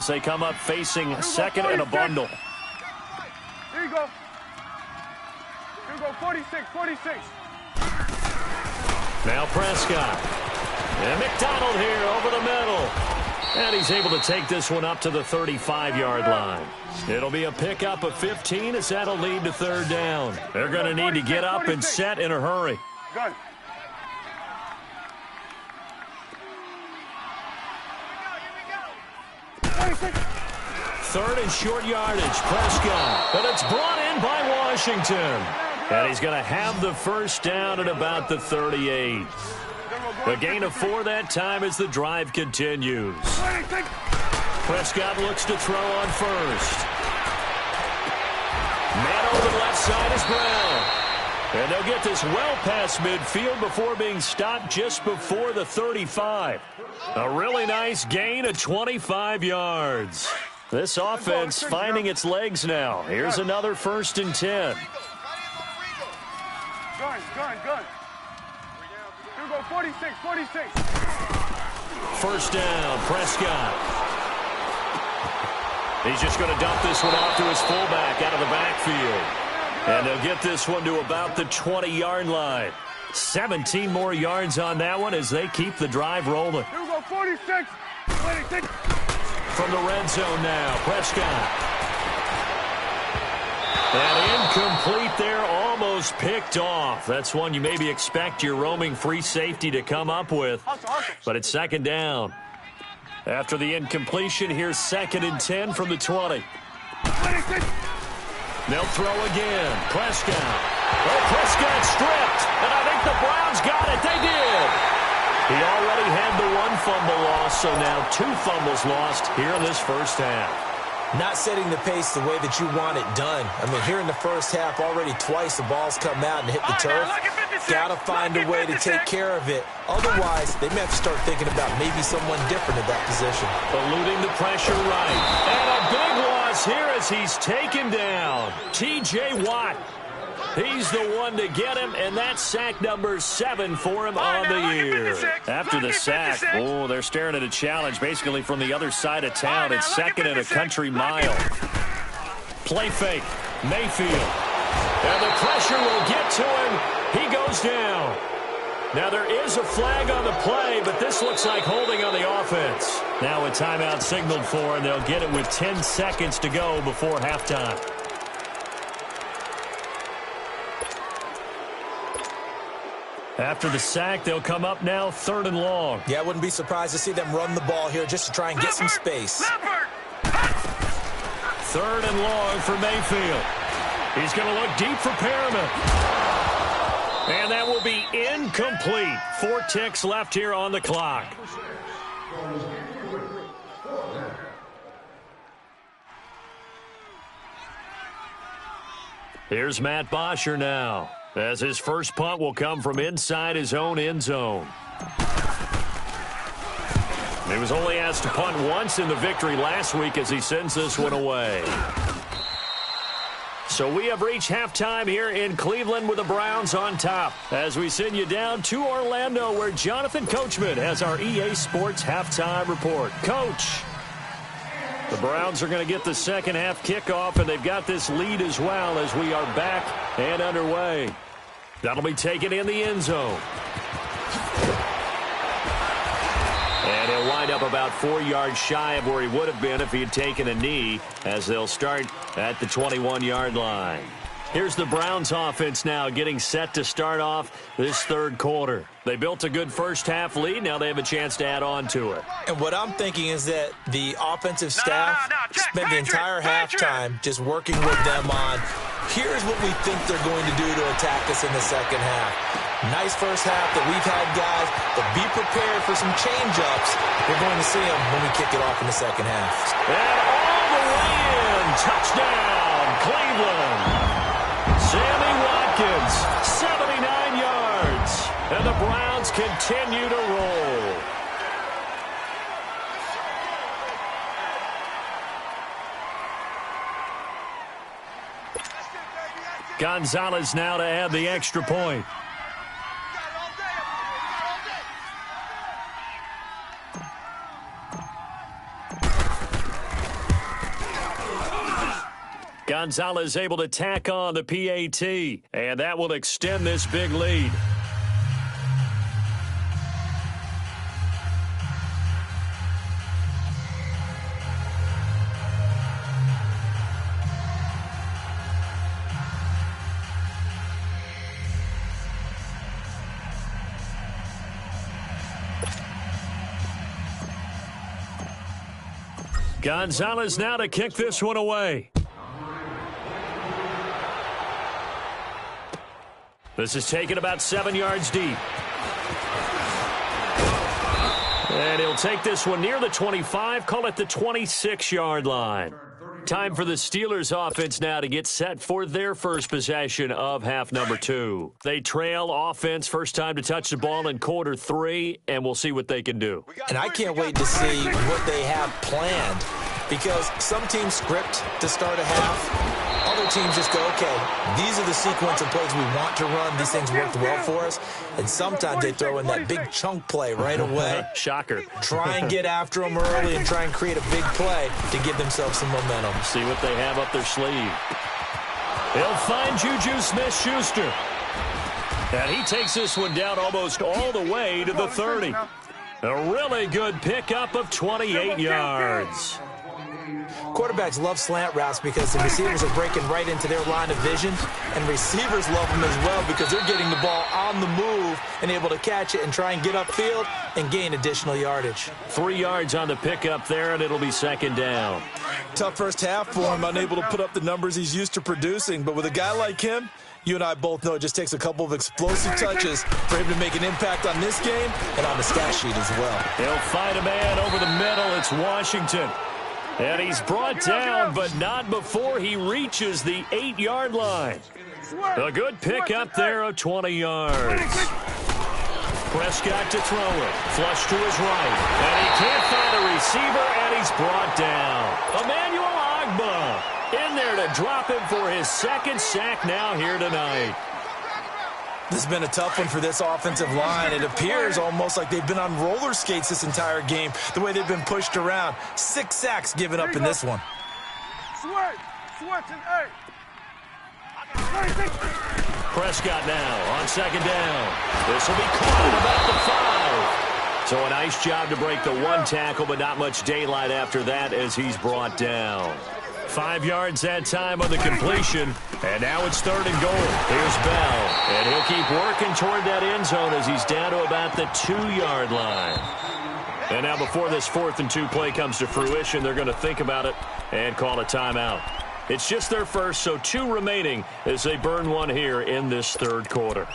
offense. They come up facing second and a bundle. Here you go. Here you go, 46, 46. Now Prescott. And McDonald here over the middle. And he's able to take this one up to the 35-yard line. It'll be a pickup of 15 as that'll lead to third down. They're going to need to get up and set in a hurry. Gun. Third and short yardage, Prescott. But it's brought in by Washington. And he's going to have the first down at about the 38. A gain of 4 that time as the drive continues. Prescott looks to throw on first. Man over the left side is Brown. And they'll get this well past midfield before being stopped just before the 35. A really nice gain of 25 yards. This offense finding its legs now. Here's another 1st and 10. Gun. Here we go, 46, 46. First down, Prescott. He's just going to dump this one off to his fullback out of the backfield. And they'll get this one to about the 20-yard line. 17 more yards on that one as they keep the drive rolling. Here we go, 46, 26. From the red zone now, Prescott. And incomplete there, almost picked off. That's one you maybe expect your roaming free safety to come up with. But it's second down. After the incompletion, here's 2nd and 10 from the 20. They'll throw again. Prescott. Oh, Prescott stripped. And I think the Browns got it. They did. He already had the 1 fumble loss, so now 2 fumbles lost here in this first half. Not setting the pace the way that you want it done. I mean, here in the first half, already twice the ball's come out and hit the turf. Got to find a way to take care of it. Otherwise, they may have to start thinking about maybe someone different at that position. Eluding the pressure right. And a big loss here as he's taken down. T.J. Watt. He's the one to get him, and that's sack number 7 for him on the year. After the sack, oh, they're staring at a challenge basically from the other side of town. It's 2nd and a country mile. Play fake. Mayfield. And the pressure will get to him. He goes down. Now there is a flag on the play, but this looks like holding on the offense. Now a timeout signaled for, and they'll get it with 10 seconds to go before halftime. After the sack, they'll come up now 3rd and long. Yeah, I wouldn't be surprised to see them run the ball here just to try and get some space. 3rd and long for Mayfield. He's going to look deep for Perriman. And that will be incomplete. 4 ticks left here on the clock. Here's Matt Bosher now, as his first punt will come from inside his own end zone. He was only asked to punt once in the victory last week as he sends this one away. So we have reached halftime here in Cleveland with the Browns on top as we send you down to Orlando where Jonathan Coachman has our EA Sports halftime report. Coach, the Browns are going to get the second half kickoff, and they've got this lead as well as we are back and underway. That'll be taken in the end zone. And he'll wind up about 4 yards shy of where he would have been if he had taken a knee, as they'll start at the 21-yard line. Here's the Browns offense now getting set to start off this third quarter. They built a good first half lead. Now they have a chance to add on to it. And what I'm thinking is that the offensive staff spent the entire halftime just working with them on, here's what we think they're going to do to attack us in the second half. Nice first half that we've had, guys, but be prepared for some change-ups. You're going to see them when we kick it off in the second half. And all the way in. Touchdown, Cleveland. Sammy Watkins, 79 yards. And the Browns continue to roll. Gonzalez now to add the extra point. Gonzalez able to tack on the PAT, and that will extend this big lead. Gonzalez now to kick this one away. This is taken about 7 yards deep. And he'll take this one near the 25, call it the 26-yard line. Time for the Steelers offense now to get set for their first possession of half number 2. They trail offense, first time to touch the ball in quarter 3, and we'll see what they can do. And I can't wait to see what they have planned, because some teams script to start a half. Other teams just go, okay, these are the sequence of plays we want to run. These things worked well for us. And sometimes they throw in that big chunk play right away. Shocker. Try and get after them early and try and create a big play to give themselves some momentum. See what they have up their sleeve. They'll find Juju Smith-Schuster. And he takes this one down almost all the way to the 30. A really good pickup of 28 yards. Quarterbacks love slant routes because the receivers are breaking right into their line of vision, and receivers love them as well because they're getting the ball on the move and able to catch it and try and get upfield and gain additional yardage. 3 yards on the pickup there, and it'll be second down. Tough first half for him, unable to put up the numbers he's used to producing, but with a guy like him, you and I both know it just takes a couple of explosive touches for him to make an impact on this game and on the stat sheet as well. He'll find a man over the middle. It's Washington. And he's brought down, but not before he reaches the 8-yard line. A good pickup there of 20 yards. Prescott to throw it. Flush to his right. And he can't find a receiver, and he's brought down. Emmanuel Ogbah in there to drop him for his second sack now here tonight. This has been a tough one for this offensive line. It appears almost like they've been on roller skates this entire game, the way they've been pushed around. 6 sacks given up in this one. Prescott now on second down. This will be caught about the 5. So a nice job to break the 1 tackle, but not much daylight after that as he's brought down. 5 yards that time on the completion, and now it's 3rd and goal. Here's Bell, and he'll keep working toward that end zone as he's down to about the 2-yard line. And now before this 4th and 2 play comes to fruition, they're going to think about it and call a timeout. It's just their first, so 2 remaining as they burn one here in this 3rd quarter.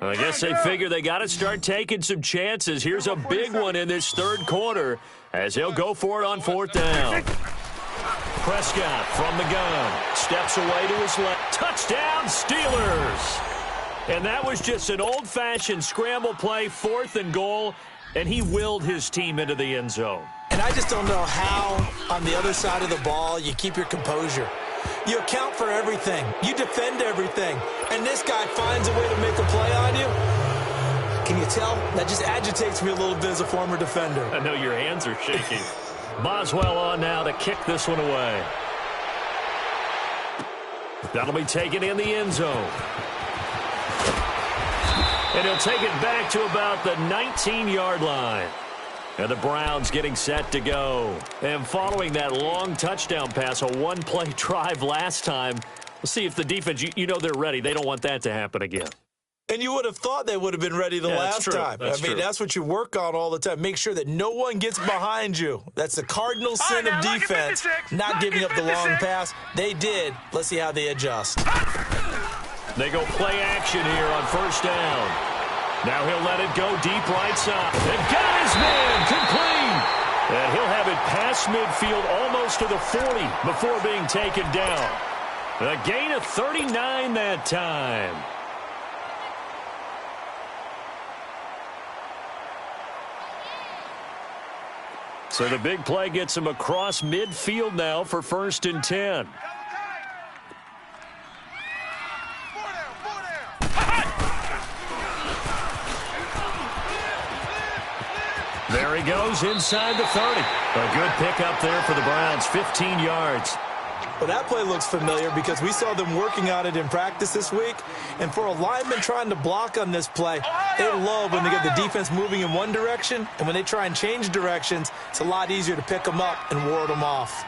I guess they figure they got to start taking some chances. Here's a big one in this 3rd quarter as he'll go for it on 4th down. Prescott from the gun. Steps away to his left. Touchdown, Steelers! And that was just an old-fashioned scramble play, 4th and goal, and he willed his team into the end zone. And I just don't know how, on the other side of the ball, you keep your composure. You account for everything. You defend everything. And this guy finds a way to make a play on you. Can you tell? That just agitates me a little bit as a former defender. I know your hands are shaking. Boswell on now to kick this one away. That'll be taken in the end zone. And he'll take it back to about the 19-yard line. And the Browns getting set to go. And following that long touchdown pass, a 1-play drive last time, we'll see if the defense, you know they're ready. They don't want that to happen again. And you would have thought they would have been ready the last time. That's what you work on all the time. Make sure that no one gets behind you. That's the cardinal sin of defense, not giving up the long pass. They did. Let's see how they adjust. They go play action here on 1st down. Now he'll let it go deep right side. And got his man complete. And he'll have it past midfield almost to the 40 before being taken down. A gain of 39 that time. So the big play gets him across midfield now for 1st and 10. Very he goes inside the 30. A good pickup there for the Browns, 15 yards. Well, that play looks familiar because we saw them working on it in practice this week. And for a lineman trying to block on this play, they love when they get the defense moving in one direction. And when they try and change directions, it's a lot easier to pick them up and ward them off.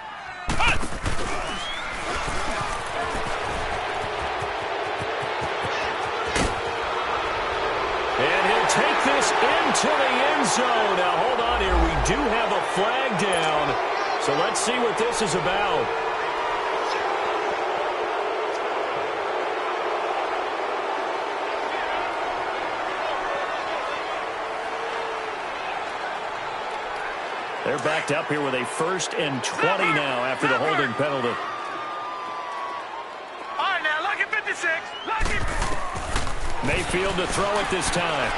And he'll take this into the end zone. Now, hold on here. We do have a flag down. So let's see what this is about. They're backed up here with a 1st and 20 now after the holding penalty. All right, now, lock it 56. Lock it. Mayfield to throw it this time.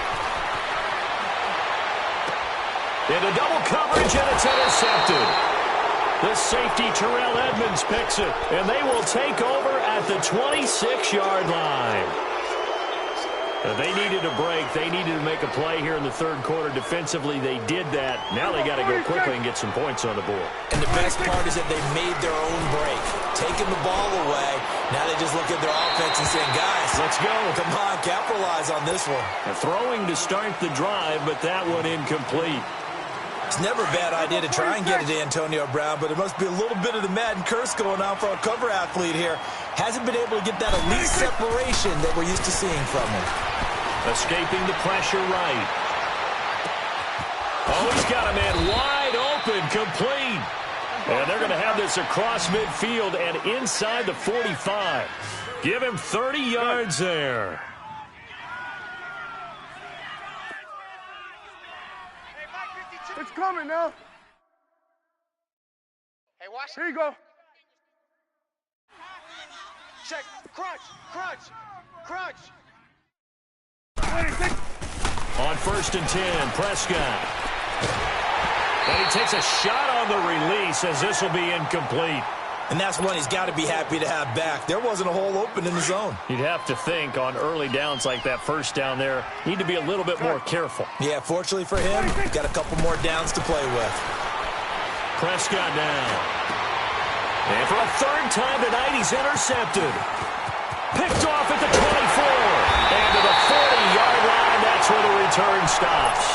Into double coverage, and it's intercepted. The safety, Terrell Edmonds, picks it, and they will take over at the 26-yard line. They needed a break. They needed to make a play here in the third quarter. Defensively, they did that. Now they got to go quickly and get some points on the board. And the best part is that they made their own break. Taking the ball away, now they just look at their offense and saying, guys, let's go. Come on, capitalize on this one. Throwing to start the drive, but that one incomplete. It's never a bad idea to try and get it to Antonio Brown, but there must be a little bit of the Madden curse going on for our cover athlete here. Hasn't been able to get that elite separation that we're used to seeing from him. Escaping the pressure right. Oh, he's got a man wide open, complete. And they're going to have this across midfield and inside the 45. Give him 30 yards there. It's coming now. Hey, watch. Here you go. Check. Crunch. Crunch. Crunch. On 1st and 10, Prescott. And he takes a shot on the release as this will be incomplete. And that's one he's got to be happy to have back. There wasn't a hole open in the zone. You'd have to think on early downs like that first down there, need to be a little bit more careful. Yeah, fortunately for him, got a couple more downs to play with. Prescott down. And for a 3rd time tonight, he's intercepted. Picked off at the 24. And to the 40-yard line, that's where the return stops.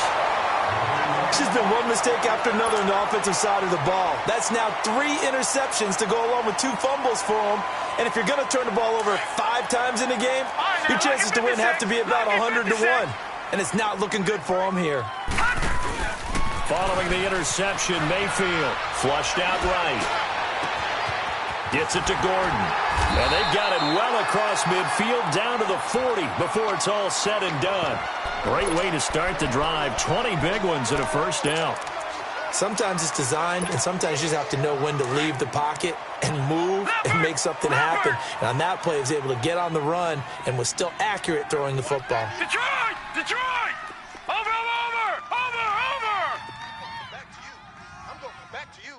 It's just been one mistake after another on the offensive side of the ball. That's now 3 interceptions to go along with 2 fumbles for him. And if you're going to turn the ball over 5 times in a game, your chances to win have to be about 100 to 1. And it's not looking good for him here. Following the interception, Mayfield flushed out right. Gets it to Gordon. And they've got it well across midfield down to the 40 before it's all said and done. Great way to start the drive. 20 big ones and a 1st down. Sometimes it's designed, and sometimes you just have to know when to leave the pocket and move and make something happen. And on that play, he was able to get on the run and was still accurate throwing the football. Detroit! Detroit! Over! Back to you. I'm going back to you.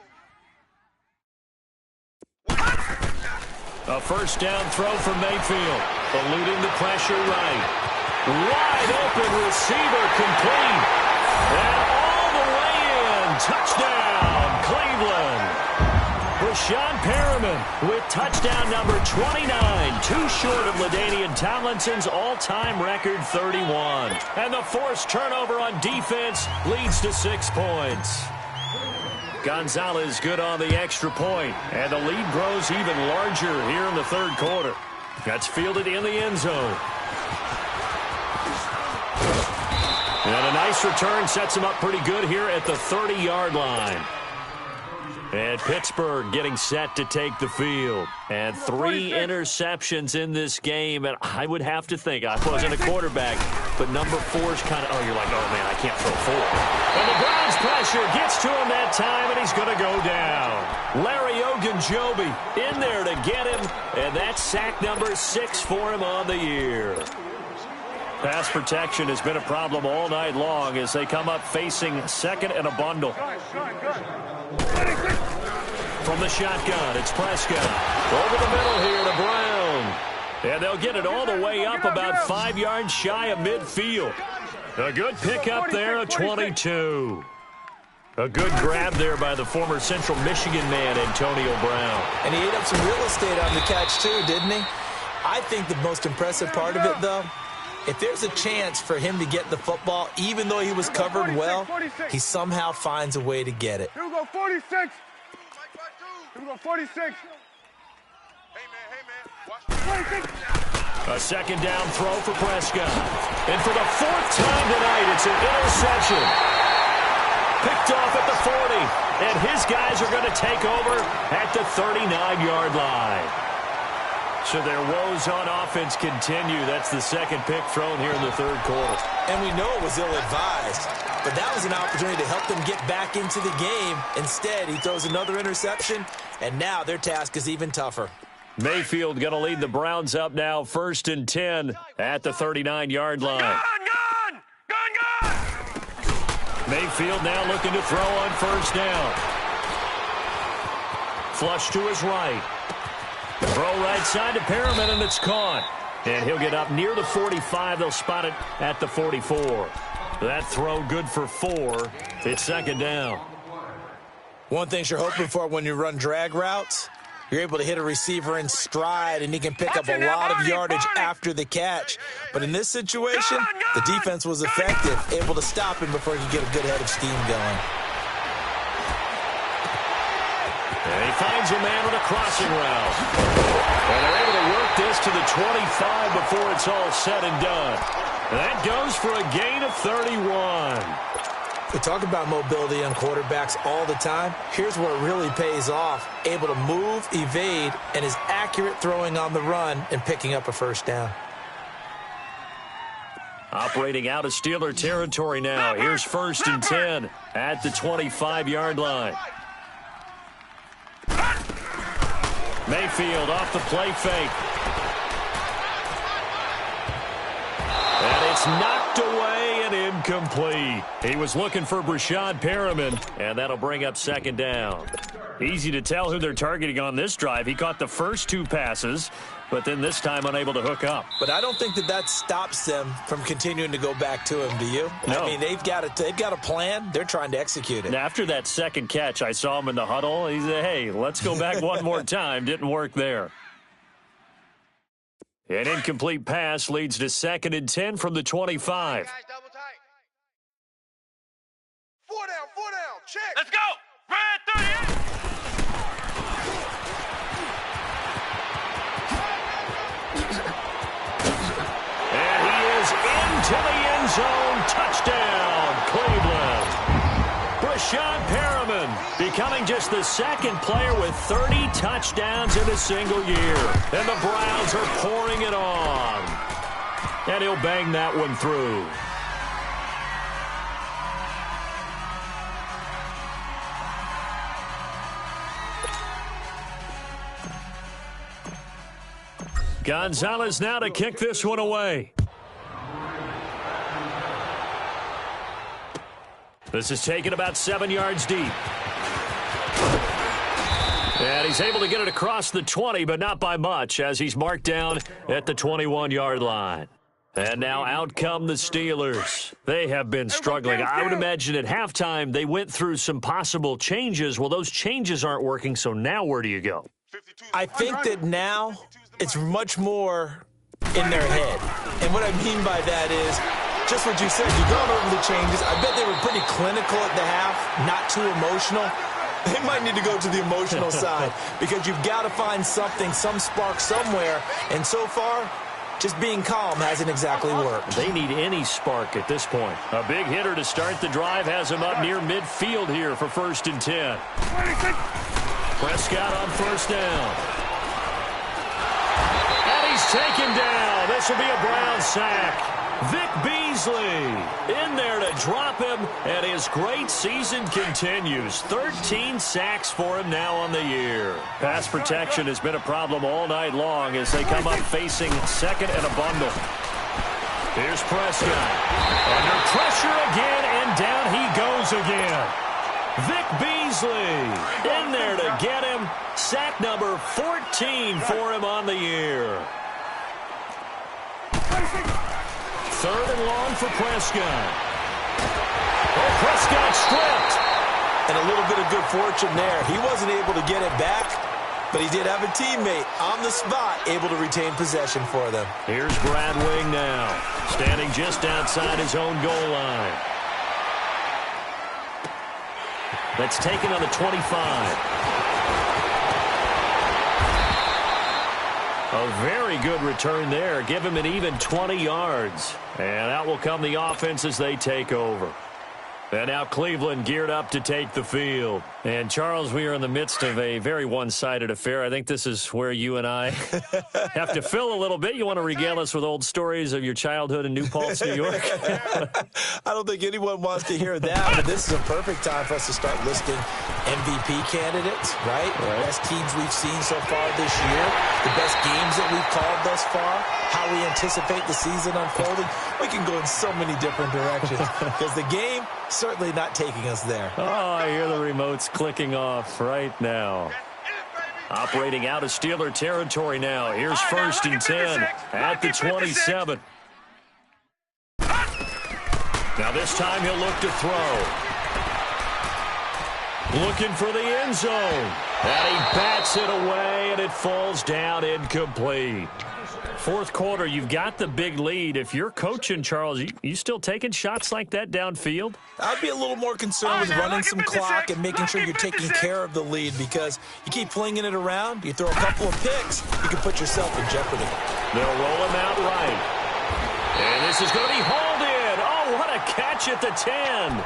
A 1st down throw for Mayfield. Eluding the pressure right. Wide open receiver, complete. And all the way in. Touchdown, Cleveland. Rashawn Perriman with touchdown number 29. Too short of LaDainian Tomlinson's all-time record 31. And the forced turnover on defense leads to 6 points. Gonzalez good on the extra point. And the lead grows even larger here in the 3rd quarter. That's fielded in the end zone. And a nice return sets him up pretty good here at the 30-yard line. And Pittsburgh getting set to take the field. And 3 interceptions in this game. And I would have to think, I wasn't a quarterback, but number 4 is kind of, you're like, oh, man, I can't throw 4. And the Browns pressure gets to him that time, and he's going to go down. Larry Ogunjobi in there to get him, and that's sack number 6 for him on the year. Pass protection has been a problem all night long as they come up facing 2nd and a bundle. From the shotgun, it's Prescott. Over the middle here to Brown. And they'll get it all the way up about 5 yards shy of midfield. A good pickup there, a 22. A good grab there by the former Central Michigan man, Antonio Brown. And he ate up some real estate on the catch too, didn't he? I think the most impressive part of it, though, if there's a chance for him to get the football, even though he was covered well, he somehow finds a way to get it. Here we go, 46. Here we go, 46. Hey, man, watch 26. A second down throw for Prescott. And for the fourth time tonight, it's an interception. Picked off at the 40. And his guys are going to take over at the 39-yard line. So their woes on offense continue. That's the second pick thrown here in the third quarter. And we know it was ill-advised, but that was an opportunity to help them get back into the game. Instead, he throws another interception, and now their task is even tougher. Mayfield going to lead the Browns up now, 1st and 10 at the 39-yard line. Gun! Mayfield now looking to throw on 1st down. Flush to his right. Throw right side to Perriman, and it's caught. And he'll get up near the 45. They'll spot it at the 44. That throw good for 4. It's 2nd down. One thing you're hoping for when you run drag routes, you're able to hit a receiver in stride, and he can pick up a lot of yardage after the catch. But in this situation, the defense was effective, able to stop him before he could get a good head of steam going. And he finds a man with a crossing route. And they're able to work this to the 25 before it's all said and done. And that goes for a gain of 31. We talk about mobility on quarterbacks all the time. Here's where it really pays off. Able to move, evade, and is accurate throwing on the run and picking up a 1st down. Operating out of Steeler territory now. Here's 1st and 10 at the 25-yard line. Mayfield off the play fake. And it's knocked away and incomplete. He was looking for Brashad Perriman, and that'll bring up 2nd down. Easy to tell who they're targeting on this drive. He caught the first 2 passes, but then this time unable to hook up. But I don't think that stops them from continuing to go back to him, do you? No. I mean, they've got a plan. They're trying to execute it. And after that second catch, I saw him in the huddle. He said, hey, let's go back one more time. Didn't work there. An incomplete pass leads to 2nd and 10 from the 25. Guys, double tight. 4 down, check. Let's go! Red 38! And he is into the end zone. Touchdown, Cleveland. Brashad Perriman becoming just the 2nd player with 30 touchdowns in a single year. And the Browns are pouring it on. And he'll bang that one through. Gonzalez now to kick this one away. This is taken about 7 yards deep. And he's able to get it across the 20, but not by much, as he's marked down at the 21-yard line. And now out come the Steelers. They have been struggling. I would imagine at halftime they went through some possible changes. Well, those changes aren't working, so now where do you go? I think that now it's much more in their head. And what I mean by that is just what you said. You've gone over the changes. I bet they were pretty clinical at the half, not too emotional. They might need to go to the emotional side because you've got to find something, some spark somewhere. And so far, just being calm hasn't exactly worked. They need any spark at this point. A big hitter to start the drive has him up near midfield here for 1st and 10. Prescott on 1st down. And he's taken down. This will be a Brown sack. Vic Beasley in there to drop him, and his great season continues. 13 sacks for him now on the year. Pass protection has been a problem all night long as they come up facing 2nd and a bundle. Here's Prescott. Under pressure again, and down he goes again. Vic Beasley in there to get him. Sack number 14 for him on the year. 3rd and long for Prescott. Oh, Prescott stripped. And a little bit of good fortune there. He wasn't able to get it back, but he did have a teammate on the spot able to retain possession for them. Here's Brad Wing now, standing just outside his own goal line. That's taken on the 25. A very good return there. Give him an even 20 yards. And out will come the offense as they take over. And now Cleveland geared up to take the field. And, Charles, we are in the midst of a very one-sided affair. I think this is where you and I have to fill a little bit. You want to regale us with old stories of your childhood in New Paltz, New York? I don't think anyone wants to hear that, but this is a perfect time for us to start listing MVP candidates, right? The best teams we've seen so far this year, the best games that we've called thus far, how we anticipate the season unfolding. We can go in so many different directions because the game certainly not taking us there. Oh, I hear the remotes clicking off right now. Operating out of Steeler territory now. Here's first and 10 at the 27. Now this time he'll look to throw. Looking for the end zone. And he bats it away, and it falls down incomplete. Fourth quarter, you've got the big lead. If you're coaching, Charles, you still taking shots like that downfield? I'd be a little more concerned with running some clock and making sure you're taking care of the lead, because you keep flinging it around, you throw a couple of picks, you can put yourself in jeopardy. They'll roll him out right. And this is going to be hauled in. Oh, what a catch at the 10.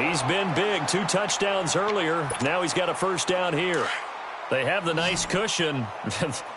He's been big. 2 touchdowns earlier. Now he's got a first down here. They have the nice cushion.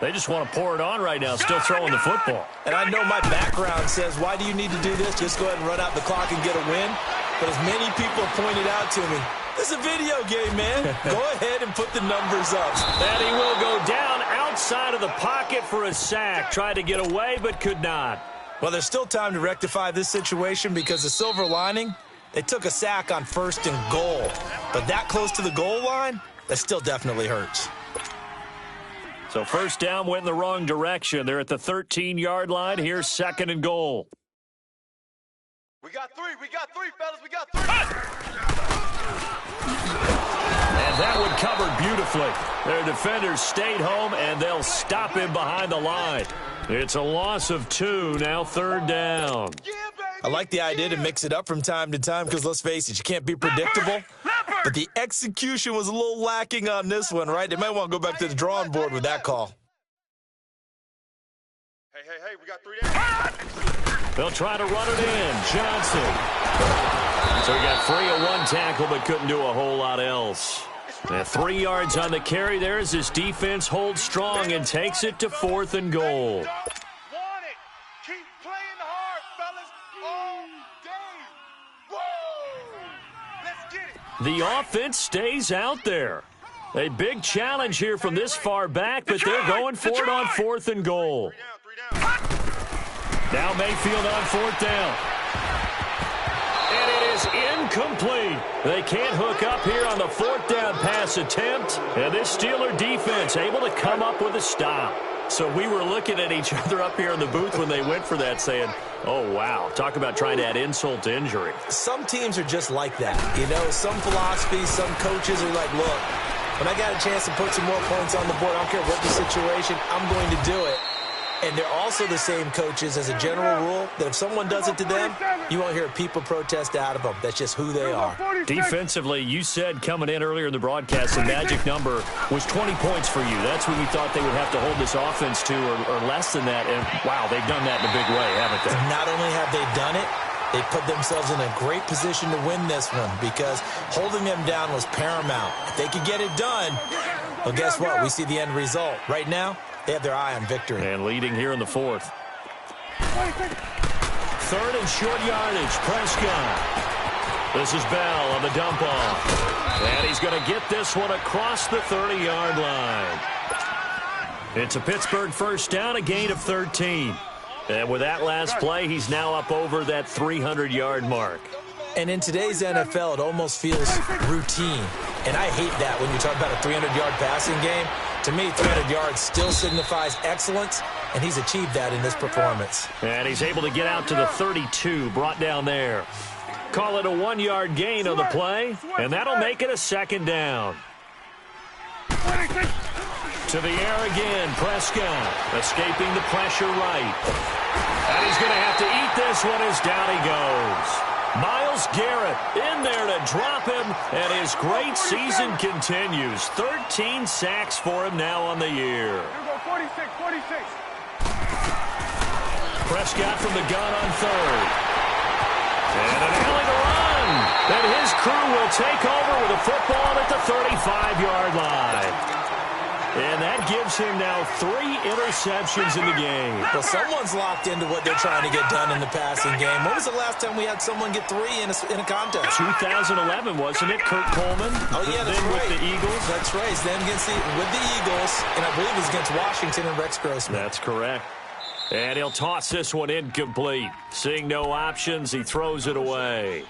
They just want to pour it on right now, still throwing the football. And I know my background says, why do you need to do this? Just go ahead and run out the clock and get a win. But as many people pointed out to me, this is a video game, man. Go ahead and put the numbers up. And he will go down outside of the pocket for a sack. Tried to get away, but could not. Well, there's still time to rectify this situation, because the silver lining, they took a sack on 1st and goal. But that close to the goal line, that still definitely hurts. So first down went in the wrong direction. They're at the 13-yard line. Here's 2nd and goal. We got three, fellas, we got 3. And that one covered beautifully. Their defenders stayed home, and they'll stop him behind the line. It's a loss of 2, now 3rd down. I like the idea to mix it up from time to time, because let's face it, you can't be predictable. But the execution was a little lacking on this one, right? They might want to go back to the drawing board with that call. Hey, we got 3 down. They'll try to run it in. Johnson. So he got free of 1 tackle, but couldn't do a whole lot else. And 3 yards on the carry there as his defense holds strong and takes it to 4th and goal. Keep playing hard, fellas, all day. Woo! Let's get it. The offense stays out there. A big challenge here from this far back, but they're going for it on 4th and goal. 3 down. Now Mayfield on 4th down. And it is incomplete. They can't hook up here on the 4th down pass attempt. And this Steeler defense able to come up with a stop. So we were looking at each other up here in the booth when they went for that, saying, oh, wow, talk about trying to add insult to injury. Some teams are just like that. You know, some philosophies, some coaches are like, look, when I got a chance to put some more points on the board, I don't care what the situation, I'm going to do it. And they're also the same coaches, as a general rule, that if someone does it to them, you won't hear people protest out of them. That's just who they are. Defensively, you said coming in earlier in the broadcast, the magic number was 20 points for you. That's what we thought they would have to hold this offense to, or less than that. And, wow, they've done that in a big way, haven't they? Not only have they done it, they put themselves in a great position to win this one, because holding them down was paramount. If they could get it done, well, guess what? We see the end result. Right now, they have their eye on victory. And leading here in the 4th. 3rd and short yardage, Prescott. This is Bell on the dump off. And he's going to get this one across the 30-yard line. It's a Pittsburgh first down, a gain of 13. And with that last play, he's now up over that 300-yard mark. And in today's NFL, it almost feels routine. And I hate that when you talk about a 300-yard passing game. To me, 300 yards still signifies excellence, and he's achieved that in this performance. And he's able to get out to the 32, brought down there. call it a 1-yard gain on the play, and that'll make it a second down. To the air again, Prescott, escaping the pressure right. And he's going to have to eat this one as down he goes. Myles Garrett in there to drop him, and his great season continues. 13 sacks for him now on the year. Here we go, 46. Prescott from the gun on third. And an alley to run. Then his crew will take over with a football at the 35-yard line. And that gives him now 3 interceptions in the game. Well, someone's locked into what they're trying to get done in the passing game. When was the last time we had someone get 3 in a contest? 2011, wasn't it? Kurt Coleman. Oh, yeah, that's then right. with the Eagles. That's right. Then with the Eagles, and I believe it was against Washington and Rex Grossman. That's correct. And he'll toss this one incomplete. Seeing no options, he throws it away.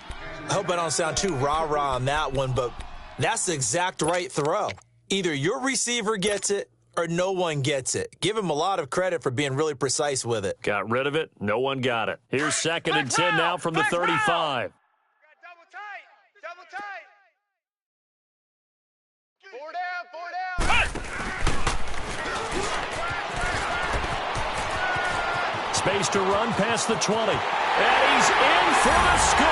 I hope I don't sound too rah-rah on that one, but that's the exact right throw. Either your receiver gets it or no one gets it. Give him a lot of credit for being really precise with it. Got rid of it. No one got it. Here's 2nd and 10 now from the 35. Double tight. 4 down. Space to run past the 20. And he's in for the score.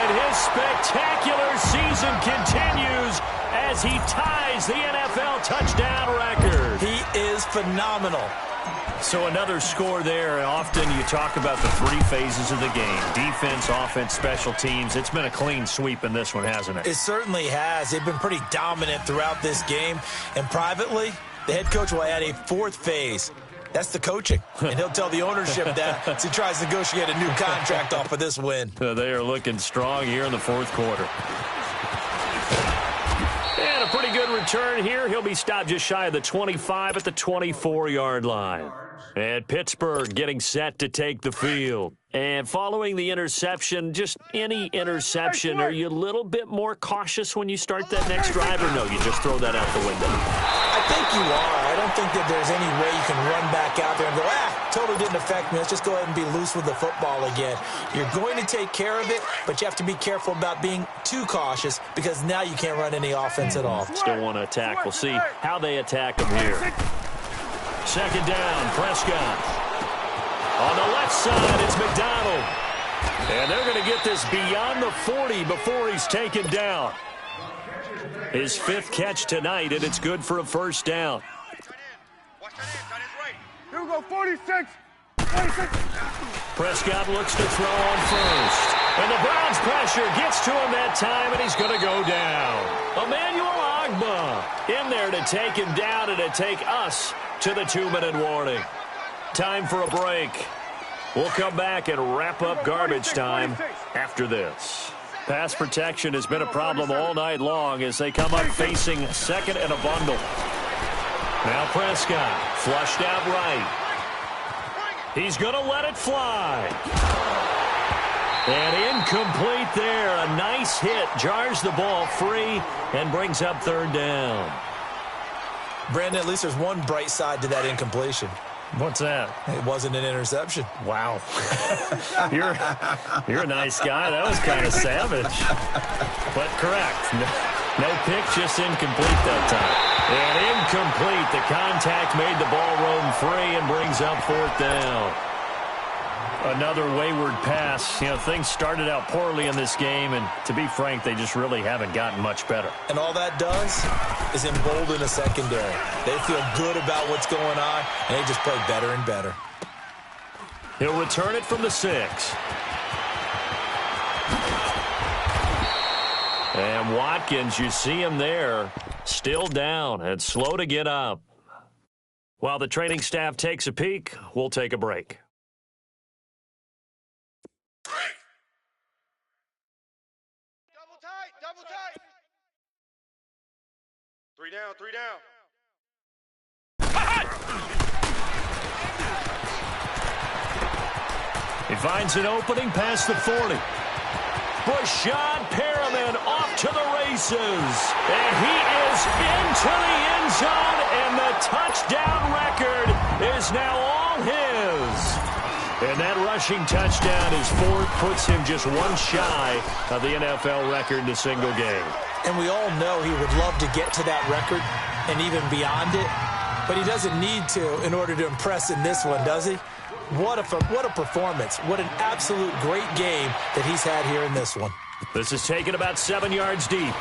And his spectacular season continues as he ties the NFL touchdown record. He is phenomenal. So another score there. Often you talk about the 3 phases of the game. Defense, offense, special teams. It's been a clean sweep in this one, hasn't it? It certainly has. They've been pretty dominant throughout this game. And privately, the head coach will add a 4th phase. That's the coaching. And he'll tell the ownership that as he tries to negotiate a new contract off of this win. They are looking strong here in the 4th quarter. And a pretty good return here. He'll be stopped just shy of the 25 at the 24-yard line. And Pittsburgh getting set to take the field. And following the interception, just any interception, are you a little bit more cautious when you start that next drive, or no, you just throw that out the window? I think you are. I don't think that there's any way you can run back out there and go, totally didn't affect me. Let's just go ahead and be loose with the football again. You're going to take care of it, but you have to be careful about being too cautious because now you can't run any offense at all. Still want to attack. We'll see how they attack them here. 2nd down, Prescott. On the left side, it's McDonald. And they're going to get this beyond the 40 before he's taken down. His 5th catch tonight, and it's good for a 1st down. Here we go, 46. Prescott looks to throw on first. And the Browns pressure gets to him that time, and he's going to go down. Emmanuel Ogbah in there to take him down and to take us to the 2-minute warning. Time for a break. We'll come back and wrap up garbage time after this. Pass protection has been a problem all night long as they come up facing 2nd and a bundle. Now Prescott, flushed out right. He's going to let it fly. And incomplete there. A nice hit. Jars the ball free and brings up 3rd down. Brandon, at least there's one bright side to that incompletion. What's that? It wasn't an interception. Wow. You're a nice guy. That was kind of savage. But correct. No pick, just incomplete that time. And incomplete. The contact made the ball roam free and brings up 4th down. Another wayward pass. You know, things started out poorly in this game, and to be frank, they just really haven't gotten much better. And all that does is embolden a secondary. They feel good about what's going on, and they just play better and better. He'll return it from the 6. And Watkins, you see him there, still down and slow to get up. While the training staff takes a peek, we'll take a break. Double tight. 3 down. He finds an opening past the 40. Brashad Perriman off to the races. And he is into the end zone, and the touchdown record is now all his. And that rushing touchdown, his fourth, puts him just one shy of the NFL record in a single game. And we all know he would love to get to that record and even beyond it, but he doesn't need to in order to impress in this one, does he? What a performance. What an absolute great game that he's had here in this one. This is taken about 7 yards deep.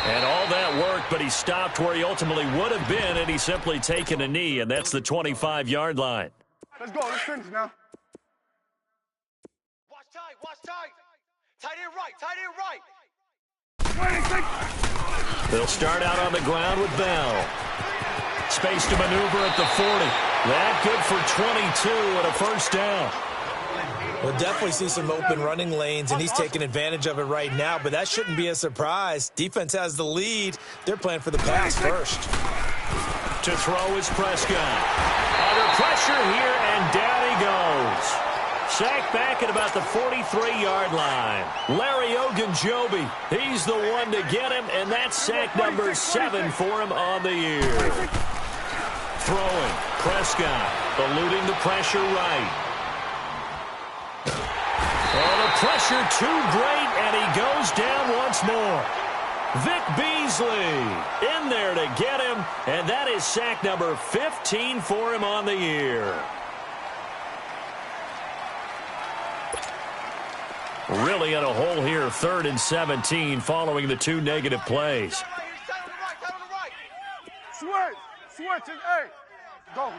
And all that worked, but he stopped where he ultimately would have been, and he's simply taken a knee, and that's the 25-yard line. Let's go. Let's finish now. Watch tight, watch tight. Tight end right, tight end right. They'll start out on the ground with Bell. Space to maneuver at the 40. That good for 22 and a first down. We'll definitely see some open running lanes, and he's taking advantage of it right now, but that shouldn't be a surprise. Defense has the lead. They're playing for the pass first. To throw is Prescott. Under pressure here, and down he goes. Sacked back at about the 43-yard line. Larry Ogunjobi, he's the one to get him, and that's sack number 7 for him on the year. Throwing, Prescott, eluding the pressure right. Oh, the pressure too great, and he goes down once more. Vic Beasley in there to get him, and that is sack number 15 for him on the year. Really in a hole here, 3rd and 17, following the 2 negative plays. Switch. Hey. Go.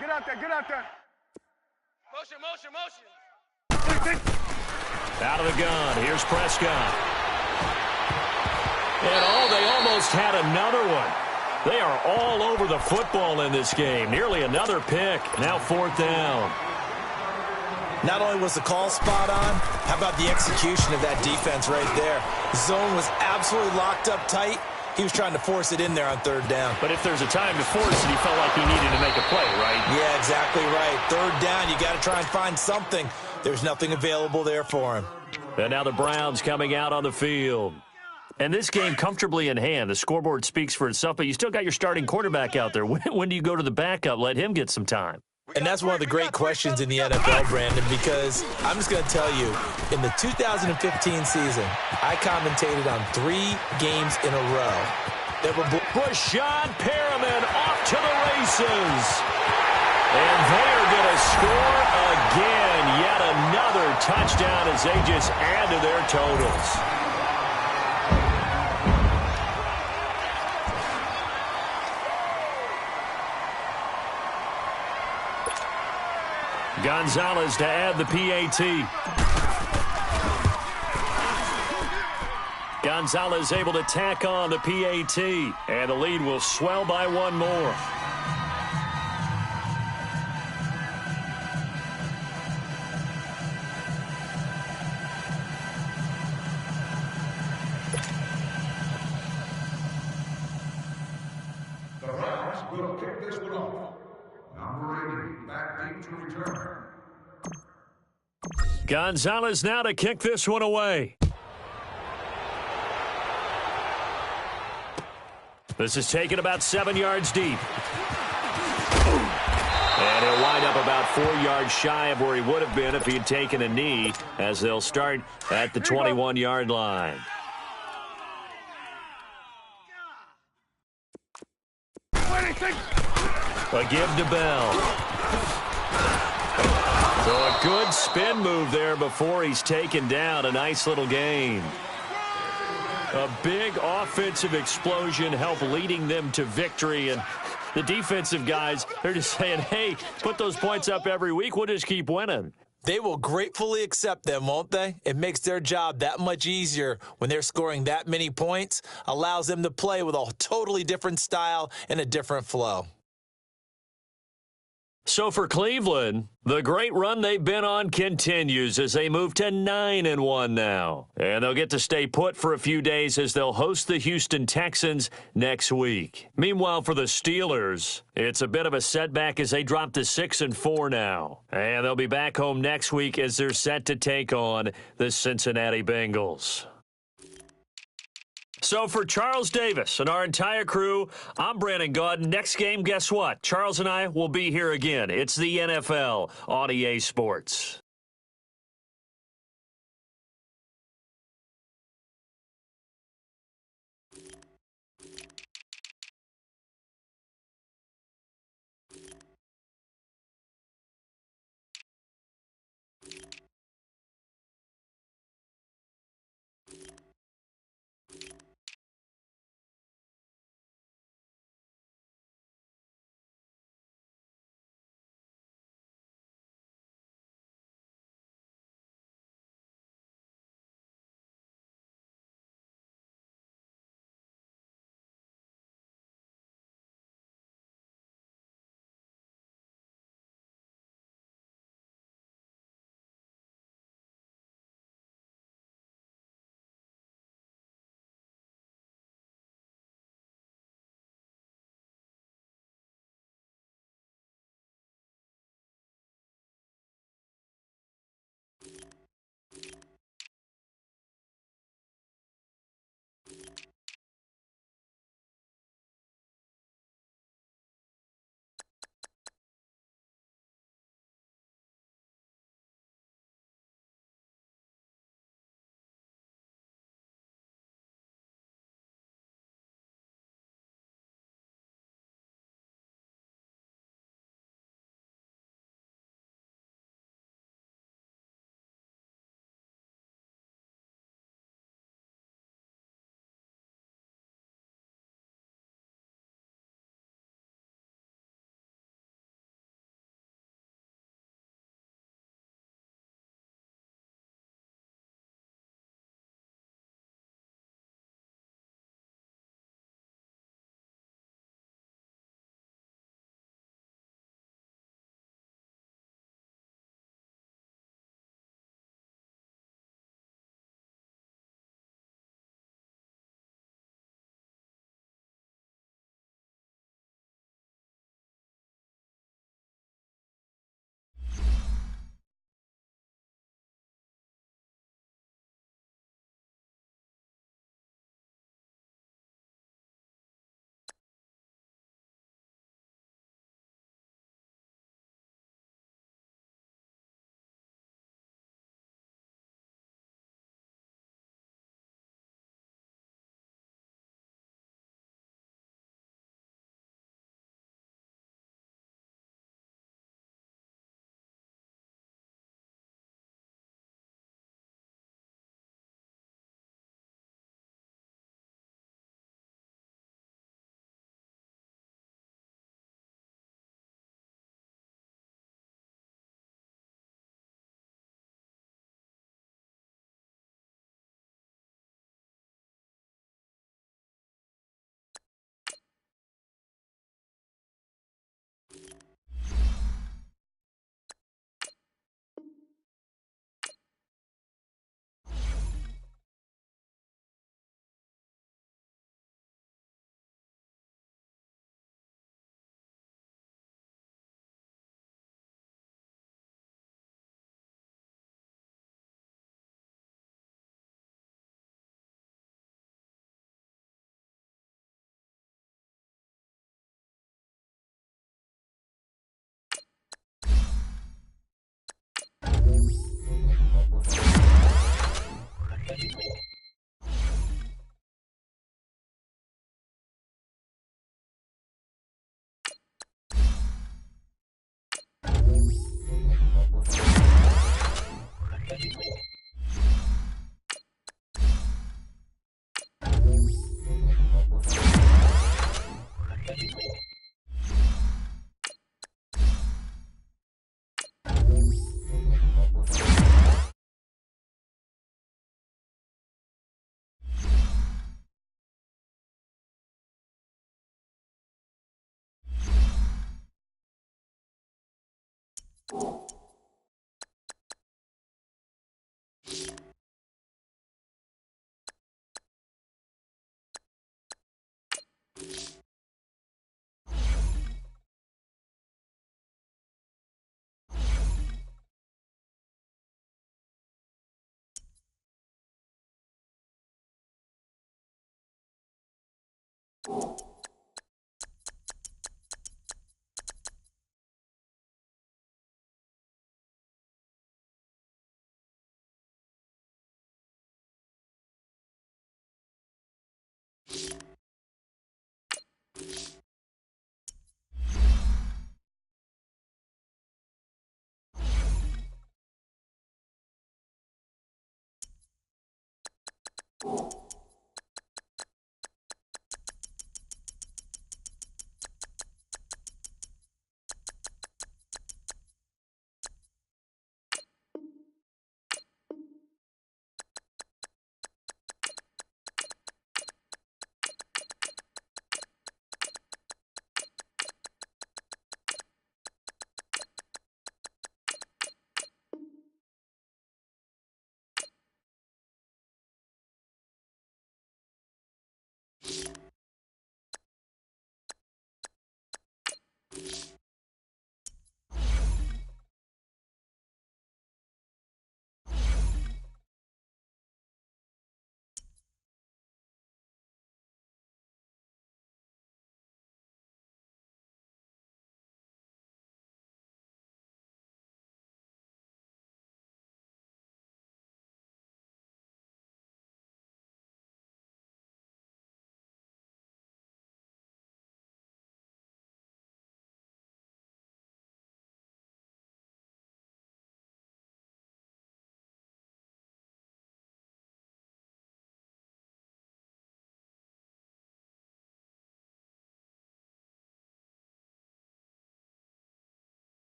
Get out there. Motion. Out of the gun. Here's Prescott. And they almost had another one. They are all over the football in this game. Nearly another pick. Now 4th down. Not only was the call spot on, how about the execution of that defense right there? Zone was absolutely locked up tight. He was trying to force it in there on 3rd down. But if there's a time to force it, he felt like he needed to make a play, right? Yeah, exactly right. 3rd down, you got to try and find something. There's nothing available there for him. And now the Browns coming out on the field. And this game comfortably in hand. The scoreboard speaks for itself, but you still got your starting quarterback out there. When do you go to the backup? Let him get some time. And that's one of the great questions in the NFL, Brandon, because I'm just going to tell you, in the 2015 season, I commentated on 3 games in a row. Rashad Perriman off to the races. And they are going to score again. Yet another touchdown as they just add to their totals. Gonzalez to add the PAT. Gonzalez able to tack on the PAT. And the lead will swell by 1 more. The Browns will kick this one off. Number 80, back deep to return. Gonzalez now to kick this one away. This is taken about 7 yards deep. And he'll wind up about 4 yards shy of where he would have been if he had taken a knee, as they'll start at the 21-yard line. A give to Bell. So a good spin move there before he's taken down. A nice little gain. A big offensive explosion helped leading them to victory. And the defensive guys, they're just saying, hey, put those points up every week. We'll just keep winning. They will gratefully accept them, won't they? It makes their job that much easier when they're scoring that many points. Allows them to play with a totally different style and a different flow. So for Cleveland, the great run they've been on continues as they move to 9-1 now. And they'll get to stay put for a few days as they'll host the Houston Texans next week. Meanwhile, for the Steelers, it's a bit of a setback as they drop to 6-4 now. And they'll be back home next week as they're set to take on the Cincinnati Bengals. So for Charles Davis and our entire crew, I'm Brandon Gaudin. Next game, guess what? Charles and I will be here again. It's the NFL on EA Sports.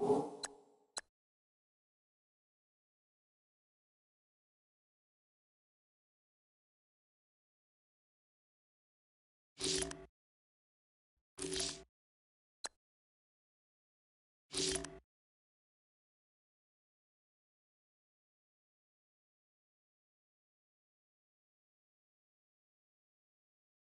4